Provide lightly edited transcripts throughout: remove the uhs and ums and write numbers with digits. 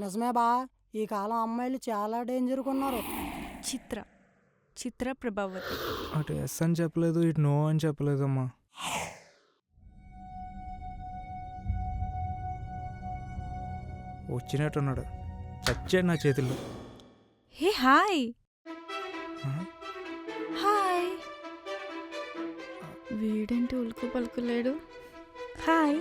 నిజమే బా. ఈ కాలం అమ్మాయిలు చాలా డేంజర్గా ఉన్నారు. చిత్ర చిత్ర ప్రభావతి. అటు ఎస్ అని చెప్పలేదు, ఇటు నో అని చెప్పలేదమ్మా. వచ్చినట్టున్నాడు, చచ్చాడు నా చేతుల్లో. Hey hi. ఆ? హాయ్. వీడేంటి ఉలుకు పలుకులేడు. హాయ్.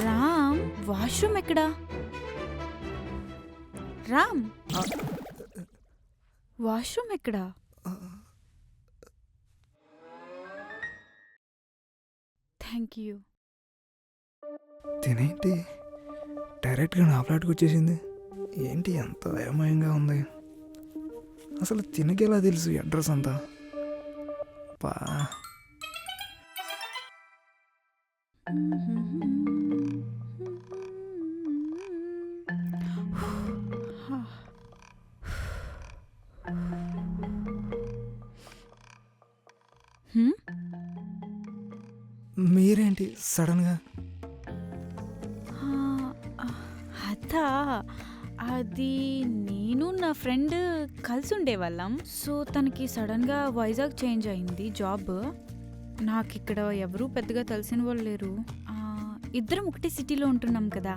రామ్, వాష్రూమ్ ఎక్కడా? రామ్, ఆ, వాష్రూమ్ ఎక్కడా? ఆ, థ్యాంక్ యూ. తినేంటి డైరెక్ట్గా నా ఫ్లాట్కి వచ్చేసింది? ఏంటి ఎంత అయోమయంగా ఉంది? అసలు తినకేలా తెలుసు అడ్రస్ అంతా? పా మీరేంటి సడన్గా? అదా, అది నేను నా ఫ్రెండ్ కలిసి ఉండేవాళ్ళం. సో తనకి సడన్గా వైజాగ్ చేంజ్ అయింది జాబ్. నాకు ఇక్కడ ఎవరూ పెద్దగా తెలిసిన వాళ్ళు లేరు. ఇద్దరం ఒకటే సిటీలో ఉంటున్నాం కదా,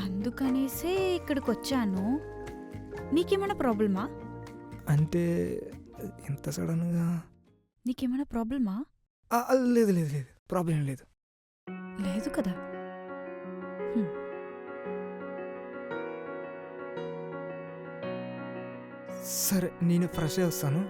అందుకనేసే ఇక్కడికి వచ్చాను. నీకేమైనా ప్రాబ్లమా? అంటే ఇంత సడన్గా? నీకేమైనా ప్రాబ్లమా? లేదు లేదు లేదు, ప్రాబ్లం లేదు. లేదు కదా. సరే నేను ఫ్రెష్ అయ్యి వస్తాను.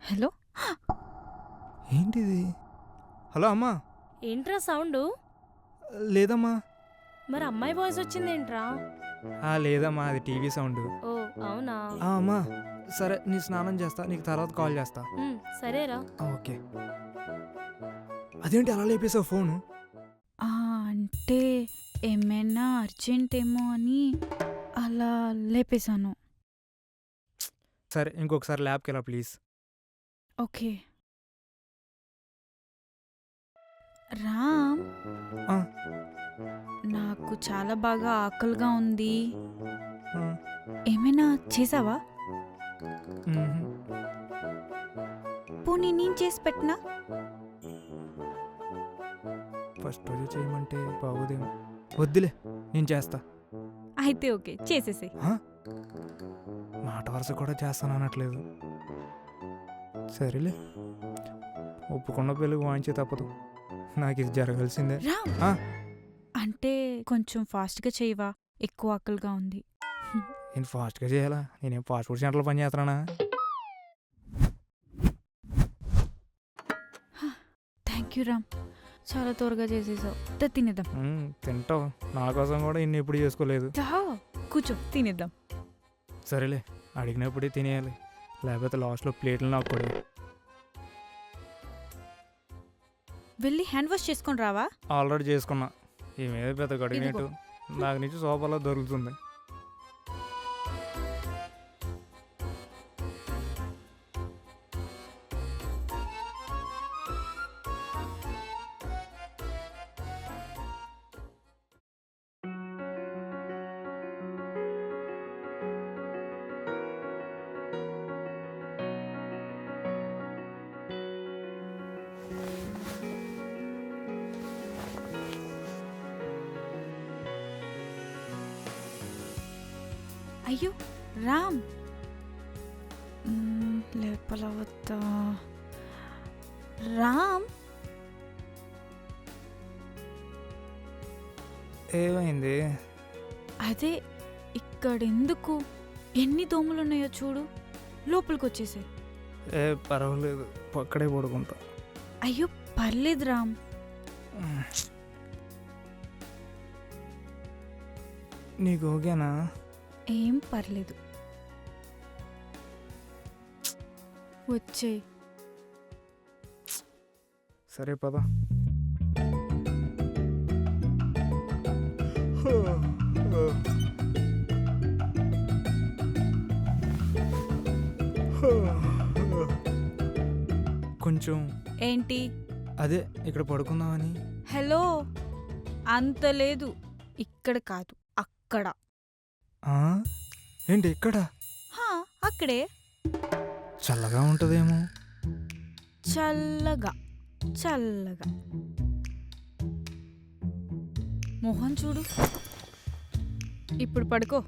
హలో, ఏంటిది? హలో అమ్మా. ఏంట్రా సౌండు? లేదమ్మా. మరి అమ్మాయి వాయిస్ వచ్చిందేంట్రా? లేదమ్మా, అది టీవీ సౌండ్. ఓ అవునా. అమ్మా సరే, నీ స్నానం చేస్తా, నీకు తర్వాత కాల్ చేస్తా. సరేరా. ఓకే. అదేంటి అలా లేపేసావు ఫోను? అంటే ఏమైనా అర్జెంట్ ఏమో అని అలా లేపేశాను. సరే ఇంకొకసారి ల్యాబ్కి వెళ్ళా ప్లీజ్. ఓకే. రామ్, ఆ, నాకు చాలా బాగా ఆకలిగా ఉంది. ఆ, ఏమైనా చేసావా? మ్మ్హ్. పోనీ నేను చేసి పెట్టినా? ఫస్ట్ రోజు చేయమంటే బాగోదేమో. వద్దులే, నేను చేస్తా. అయితే ఓకే, చేసేసి. ఆ? మాట వరుస కూడా చేస్తాను అనట్లేదు. సరేలే, ఒప్పుకున్న పెళ్ళికి వాయించే తప్పదు, నాకు ఇది జరగాల్సిందే. రామ్, ఆ, అంటే కొంచెం ఫాస్ట్గా చేయవా, ఎక్కువ ఆకలిగా ఉంది. నేను ఫాస్ట్గా చేయాలా? నేనేం ఫాస్ట్ ఫుడ్ సెంటర్లో పని చేస్తున్నానా? థ్యాంక్ యూ రామ్, చాలా త్వరగా చేసేసావు. తినేద్దాం. తింటావు, నా కోసం కూడా ఇన్ని ఎప్పుడు చేసుకోలేదు. కూర్చో, తినేద్దాం. సరేలే, అడిగినప్పుడే తినేయాలి, లేకపోతే లాస్ట్లో ప్లేట్లు నాకు కూడా. వెళ్ళి హ్యాండ్ వాష్ చేసుకొని రావా? ఆల్రెడీ చేసుకున్నా, ఏమేదో పెద్ద గడిగినట్టు నాకు నుంచి సోఫాలో దొరుకుతుంది. అయ్యో రామ్, లేపలా వద్దా? రామ్, ఏమైంది? అదే ఇక్కడెందుకు? ఎన్ని దోమలు ఉన్నాయో చూడు, లోపలికి వచ్చేసాయి. ఏ పర్వాలేదు, అక్కడే పడుకుంటా. అయ్యో పర్లేదు రామ్. నీకు ఓకేనా? ఏం పర్లేదు, వచ్చే. సరే పద. కొంచెం ఏంటి? అదే ఇక్కడ పడుకుందామని. హలో, అంత లేదు, ఇక్కడ కాదు అక్కడ. ఆ? ఏంటి ఇక్కడ? హా, అక్కడే. చల్లగా ఉంటుందేమో. చల్లగా చల్లగా. మోహన్ చూడు, ఇప్పుడు పడుకో.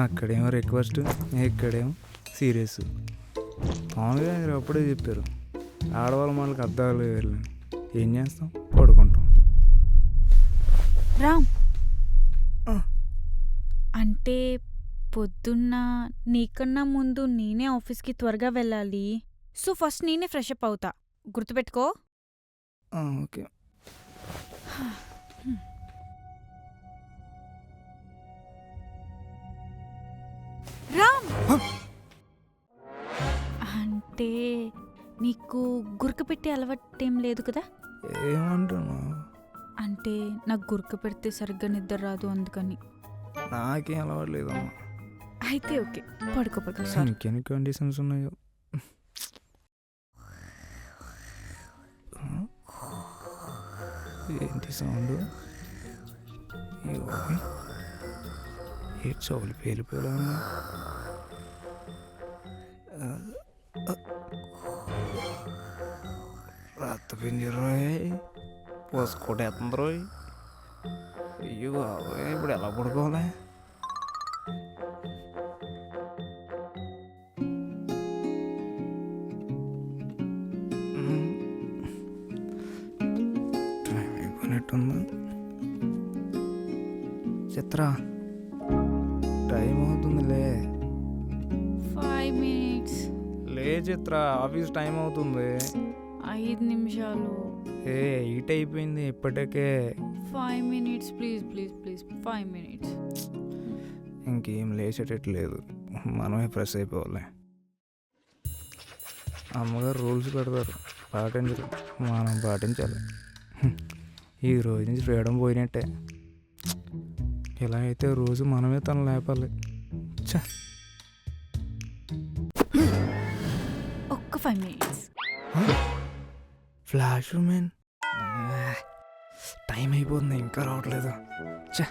అక్కడేమో రిక్వెస్ట్, ఇక్కడేమో సీరియస్. మామూలుగా మీరు అప్పుడే చెప్పారు ఆడవాళ్ళ మనకి అర్థాలు వెళ్ళని. ఏం చేస్తాం, పడుకుంటాం. రామ్, అంటే పొద్దున్న నీకన్నా ముందు నేనే ఆఫీస్కి త్వరగా వెళ్ళాలి. సో ఫస్ట్ నేనే ఫ్రెష్ అప్ అవుతా, గుర్తుపెట్టుకో. ఓకే. రామ్, అంటే నీకు గురక పెట్టే అలవాటేం లేదు కదా? ఏమంటున్నావు? అంటే నాకు గురక పెడితే సరిగ్గా నిద్ర రాదు, అందుకని. నాకేం అలవాట్లేదమ్మా. అయితే ఓకే, పడుకో పడుకో. సారీ. ఇంకెన్ని కండిషన్స్ ఉన్నాయో. ఏంటి సౌండ్? ఏ చెవులు పేలిపోయా? రక్త పింజరోయ్, పోసుకోటేస్తుంది రోయ్. అయ్యో బాబోయ్, ఇప్పుడు ఎలా పడుకోవాలి? టైం అయిపోయినట్టుందా? చిత్ర, టైం అవుతుందిలే. 5 minutes. లే చిత్ర, ఆఫీస్ టైం అవుతుంది. 5 నిమిషాలు. ఏ 8 అయిపోయింది ఇప్పటికే. 5 minutes, please please please, 5 minutes. ఇంకేం లేచేటట్లేదు, మనమే ఫ్రెష్ అయిపోవాలి. అమ్మగారు రూల్స్ పెడతారు, పాటించరు, మనం పాటించాలి. ఈ రోజు నుంచి ఫ్రీడమ్ పోయినట్టే. ఇలా అయితే రోజు మనమే తను లేపాలి. ఒక్క 5 minutes. ఫ్లాష్ ఉమెన్, టైం అయిపోతుంది, ఇంకా రావట్లేదు. ఛ,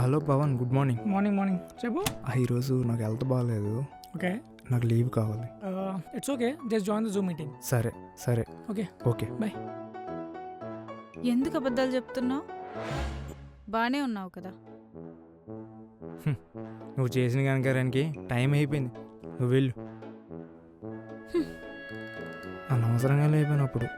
hello Pavan, good morning. Morning చెప్పు. ఈరోజు నాకు హెల్త్ బాగాలేదు, ఓకే, నాకు లీవ్ కావాలి. It's okay, just join the Zoom meeting. సరే సరే, ఓకే ఓకే. బాయ్. ఎందుకు అబద్ధాలు చెప్తున్నావు? బానే ఉన్నావు కదా? నువ్వు చేసిన కనుకరానికి టైం అయిపోయింది, నువ్వు వెళ్ళు. అనవసరంగా లేకపోయినప్పుడు.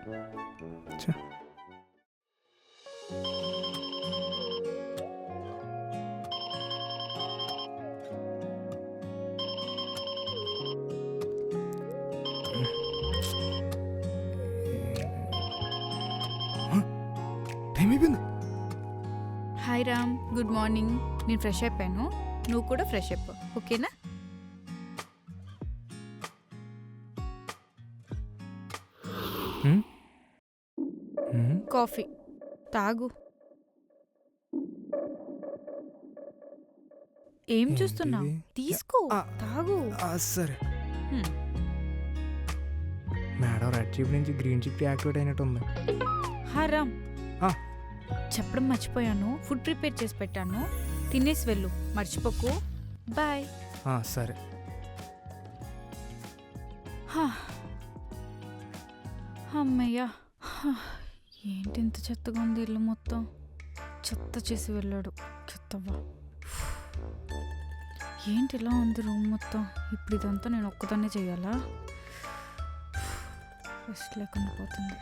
టైం అయిపోయింది. Hi Ram, good morning. నేను ఫ్రెష్ అయిపోయాను, నువ్వు కూడా ఫ్రెష్ అయిపో, ఓకేనా? కాఫీ తాగు. ఏం చూస్తున్నావు? తీసుకో, తాగు. సరే. మేడం రెడ్ చిప్ నుంచి గ్రీన్ చిప్ యాక్టివేట్ అయినట్టు ఉంది. హా రామ్, చెప్పడం మర్చిపోయాను, ఫుడ్ ప్రిపేర్ చేసి పెట్టాను, తినేసి వెళ్ళు, మర్చిపోకు. బాయ్. సరే. అమ్మయ్యా, ఏంటి ఇంత చెత్తగా ఉంది ఇల్లు మొత్తం. చెత్త చేసి వెళ్ళాడు చెత్తవ్వా. ఏంటి ఇలా ఉంది రూమ్ మొత్తం. ఇప్పుడు ఇదంతా నేను ఒక్కదాన్నే చేయాలా? రెస్ట్ లేకుండా పోతుంది.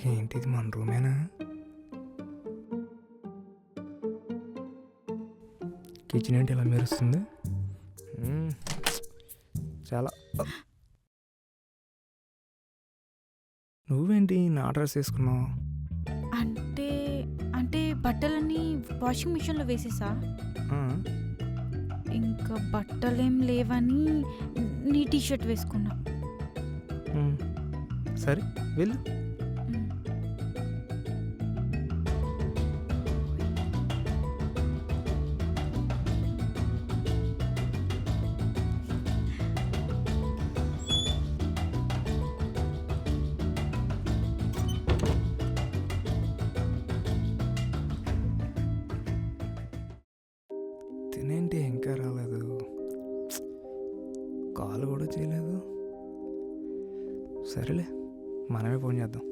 ఏంటిది, మన రూమేనా? కిచెన్ ఏంటి ఇలా మెరుస్తుంది? చాలా. నువ్వేంటి నా డ్రెస్ వేసుకున్నావు? అంటే అంటే బట్టలన్నీ వాషింగ్ మిషన్లో వేసేసా. ఇంకా బట్టలేం లేవని నీ టీషర్ట్ వేసుకున్నా. సరే వెళ్ళు. తినేంటి ఇంకా రాలేదు, కాల్ కూడా చేయలేదు. సరేలే, మనమే ఫోన్ చేద్దాం.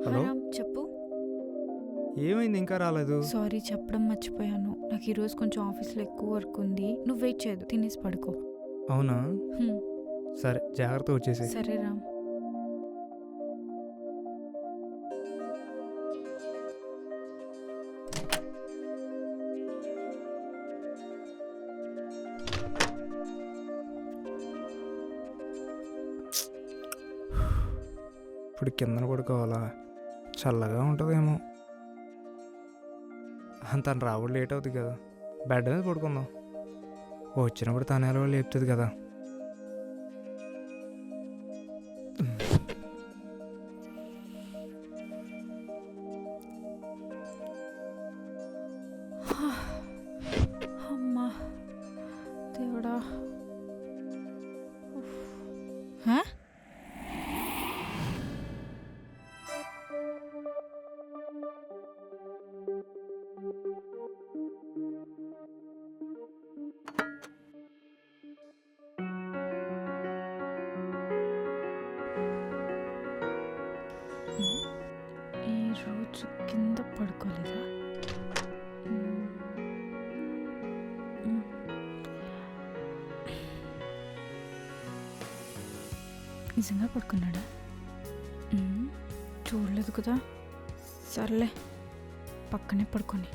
హలో, చెప్పు. ఏమైంది ఇంకా రాలేదు? సారీ, చెప్పడం మర్చిపోయాను. నాకు ఈరోజు కొంచెం ఆఫీస్లో ఎక్కువ వర్క్ ఉంది. నువ్వు వెయిట్ చేయదు, తినేసి పడుకో. అవునా? సరే, జాగ్రత్త వచ్చేసి. సరే రామ్. ఇప్పుడు కిందన పడుకోవాలా? చల్లగా ఉంటుందేమో. తను రావడం లేట్ అవుతుంది కదా, బెడ్ మీద పడుకుందాం. వచ్చినప్పుడు తన ఎలా లేపుతుంది కదా. అమ్మా దేవుడా. ఈరోజు కింద పడుకోలేదా? నిజంగా పడుకున్నాడా? చూడలేదు కదా. సర్లే, పక్కనే పడుకొని.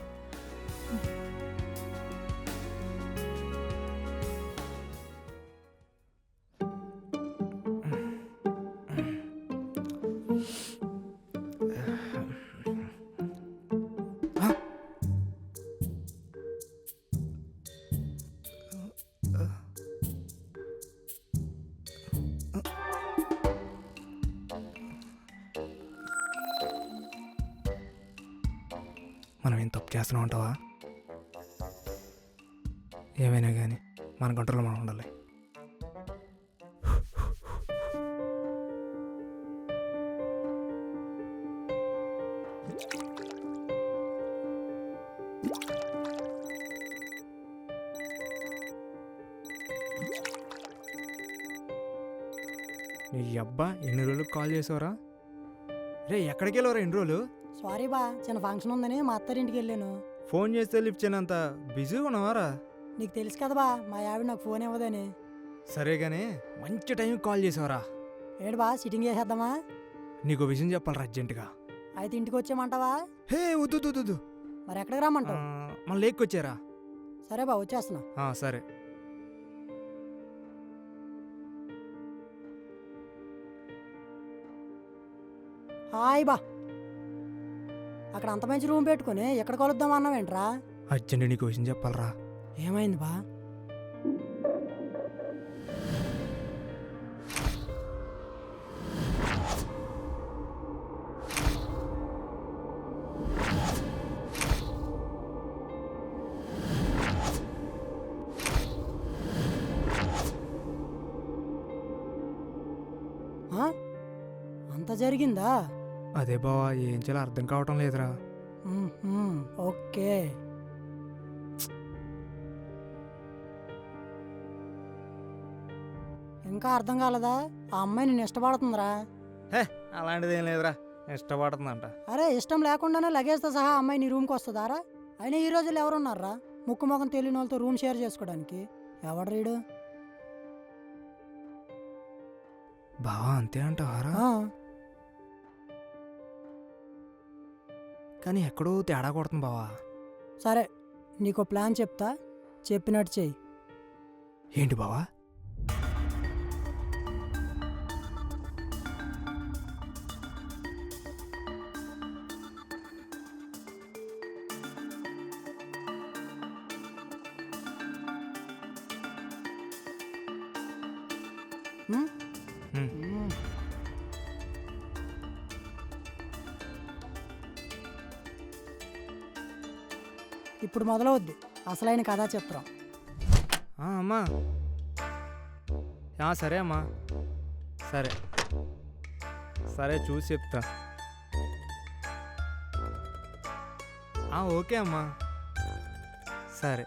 మనం ఏం తప్పు చేస్తున్నాం అంటావా? ఏమైనా కానీ మన కంట్రోల్లో మనం ఉండాలి. నీ అబ్బా, ఎన్ని రోజులు కాల్ చేసావరా? రే, ఎక్కడికి వెళ్ళవరా ఎన్ని రోజులు? సారీ బా, చిన్న ఫంక్షన్ ఉందని మా అత్తారింటికి వెళ్ళాను. ఫోన్ చేస్తే లిఫ్ట్ చేయనంత బిజీగా ఉన్నావారా? నీకు తెలుసు కదా బా, మా ఆవిడ నాకు ఫోన్ ఇవ్వదని. సరే కానీ మంచి టైంకి కాల్ చేసావరా? ఏడు బా, సిట్టింగ్ చేసేద్దామా? నీకు విషయం చెప్పాలి అర్జెంటుగా. అయితే ఇంటికి వచ్చేయమంటావా? హే, వద్దు. మరి ఎక్కడికి రమ్మంటావు? మన లేక్ వచ్చారా? సరే బా, వచ్చేస్తున్నా. సరే. హాయ్ బా. అక్కడ అంత మంచి రూమ్ పెట్టుకుని ఎక్కడ కలుద్దాం అన్నావేంట్రా? అర్జెంట్ నీకు క్వశ్చన్ చెప్పాలరా. ఏమైంది బా? ఆ? అంత జరిగిందా? అదే బావా, ఏం చేయాలో అర్థం కావటం లేదురా. ఓకే. ఇంకా అర్థం కాలేదా? ఆ అమ్మాయి నేను ఇష్టపడుతుందిరా. అలాంటిది ఏం లేదురా, ఇష్టపడుతుందంట. అరే ఇష్టం లేకుండానే లగేజ్తో సహా అమ్మాయి నీ రూమ్కి వస్తుందారా? అయినా ఈ రోజుల్లో ఎవరున్నారా ముక్కు ముఖం తెలియని వాళ్ళతో రూమ్ షేర్ చేసుకోవడానికి? ఎవడు రీడు? బావా అంతే అంటావారా? కానీ ఎక్కడో తేడా కొడుతుంది బావా. సరే నీకు ప్లాన్ చెప్తా, చెప్పినట్టు చెయ్యి. ఏంటి బావా? ఉమ్? ఉమ్. ఉమ్. ఇప్పుడు మొదలవద్దు అసలైన కథా చిత్రం. అమ్మా సరే అమ్మా, సరే సరే చూసి చెప్తా. ఓకే అమ్మా, సరే.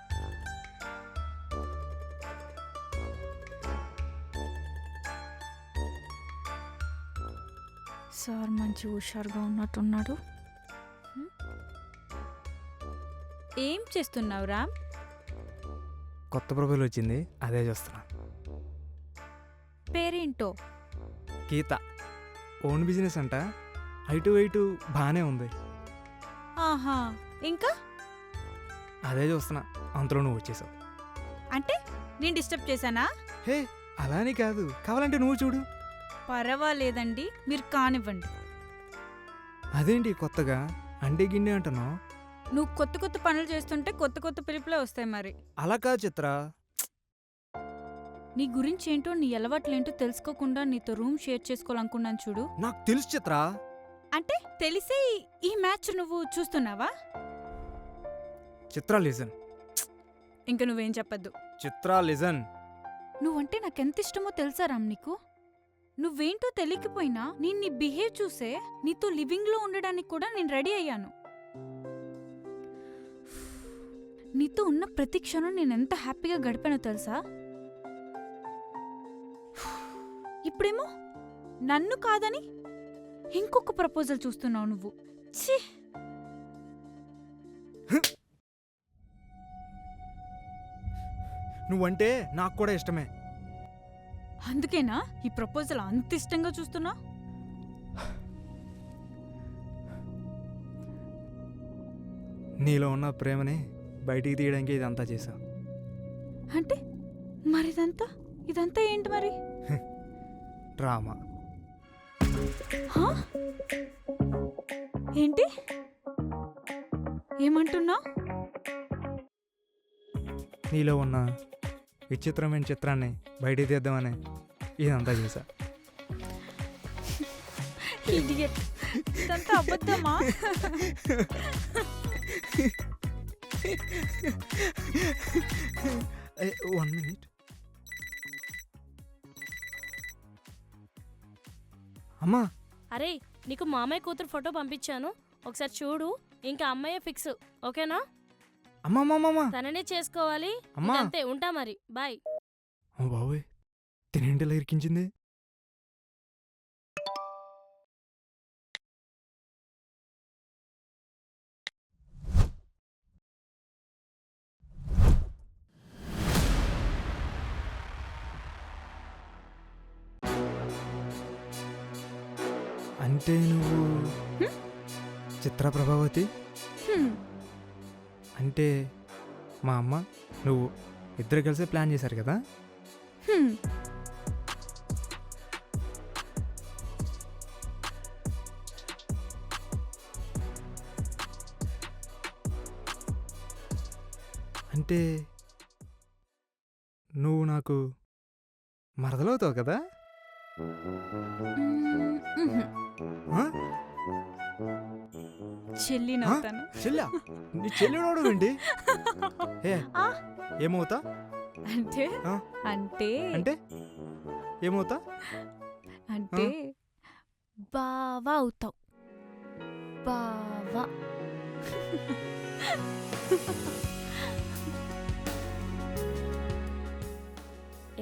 సార్ మంచి హుషారుగా ఉన్నట్టున్నాడు. ఏం చేస్తున్నావు రామ్? కొత్త ప్రొఫైల్ వచ్చింది, అదే చూస్తున్నా. పేరేంటో? గీత. ఓన్ బిజినెస్ అంట. ఐటు బాగానే ఉంది. ఆహా, ఇంకా? అదే చూస్తున్నా, అంతలో నువ్వు వచ్చేసావు. అంటే నేను డిస్టర్బ్ చేశానా? హే అలానే కాదు, కావాలంటే నువ్వు చూడు. పర్వాలేదండి, మీరు కానివ్వండి. అదేంటి కొత్తగా అండే గిన్నె అంటున్నావు? నువ్వు కొత్త కొత్త పనులు చేస్తుంటే కొత్త కొత్త పిలుపులే వస్తాయి మరి. అలా కాదు చిత్ర. నీ గురించి ఏంటో, నీ అలవాట్లేంటో తెలుసుకోకుండా నీతో రూమ్ షేర్ చేసుకోవాలనుకున్నాను చూడు. నాకు తెలుసు చిత్ర. అంటే తెలిసే ఈ మ్యాచ్ నువ్వు చూస్తున్నావా? చిత్ర లిజన్. ఇంక నువ్వేం చెప్పద్దు. చిత్ర లిజన్. నువ్వంటే నాకెంత ఇష్టమో తెలుసా రామ్ నీకు? నువ్వేంటో తెలియకపోయినా నేను నీ బిహేవ్ చూసే నీతో లివింగ్లో ఉండడానికి కూడా నేను రెడీ అయ్యాను. నీతో ఉన్న ప్రతి క్షణం నేనెంత హ్యాపీగా గడిపానో తెలుసా? ఇప్పుడేమో నన్ను కాదని ఇంకొక ప్రపోజల్ చూస్తున్నావు నువ్వు. ఛీ! నువ్వంటే నాకు కూడా ఇష్టమే. అందుకేనా ఈ ప్రపోజల్ అంత ఇష్టంగా చూస్తున్నా? నీలో ఉన్న ప్రేమని బయటికి తీయడానికి ఇదంతా చేశా. అంటే ఇదంతా ఏంటి మరి? డ్రామా. హా? ఏంటి ఏమంటున్నా? నీలో ఉన్న విచిత్రమైన చిత్రాన్ని బయటికి తీద్దామని ఇదంతా చేశా. Idiot. ఇదంతా అబద్ధమా? One minute. అమ్మా. అరే నీకు మామయ్య కూతురు ఫోటో పంపించాను, ఒకసారి చూడు. ఇంకా అమ్మాయే ఫిక్స్, ఓకేనా? అమ్మా తననే చేసుకోవాలి. అమ్మా. అంతే, ఉంటా మరి, బాయ్. బాబోయ్, తినేంటిలా ఇరికించింది. అంటే నువ్వు చిత్ర ప్రభావతి? అంటే మా అమ్మ నువ్వు ఇద్దరు కలిసి ప్లాన్ చేశారు కదా? అంటే నువ్వు నాకు మరదలవుతావు కదా? ఆ? చెల్లి నవ్వుతాను. చెల్లా? నీ చెల్లెడు ఏంటి? ఏ ఆ, ఏమవుతా? అంటే ఆ? అంటే అంటే ఏమవుతా? అంటే బావా అవుతావు. బావా.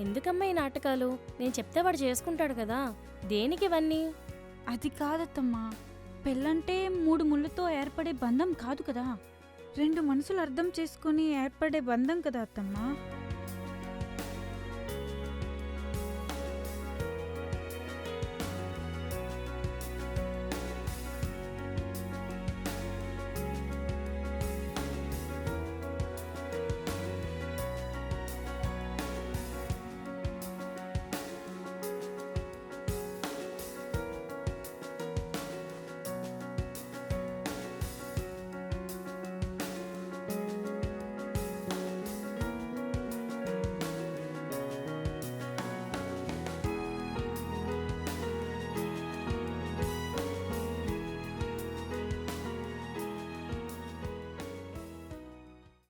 ఎందుకమ్మా ఈ నాటకాలు? నేను చెప్తే వాడు చేసుకుంటాడు కదా, దేనికి ఇవన్నీ? అది కాదత్తమ్మా, పెళ్ళంటే 3 ముళ్ళతో ఏర్పడే బంధం కాదు కదా, 2 మనసులు అర్థం చేసుకొని ఏర్పడే బంధం కదా అత్తమ్మా.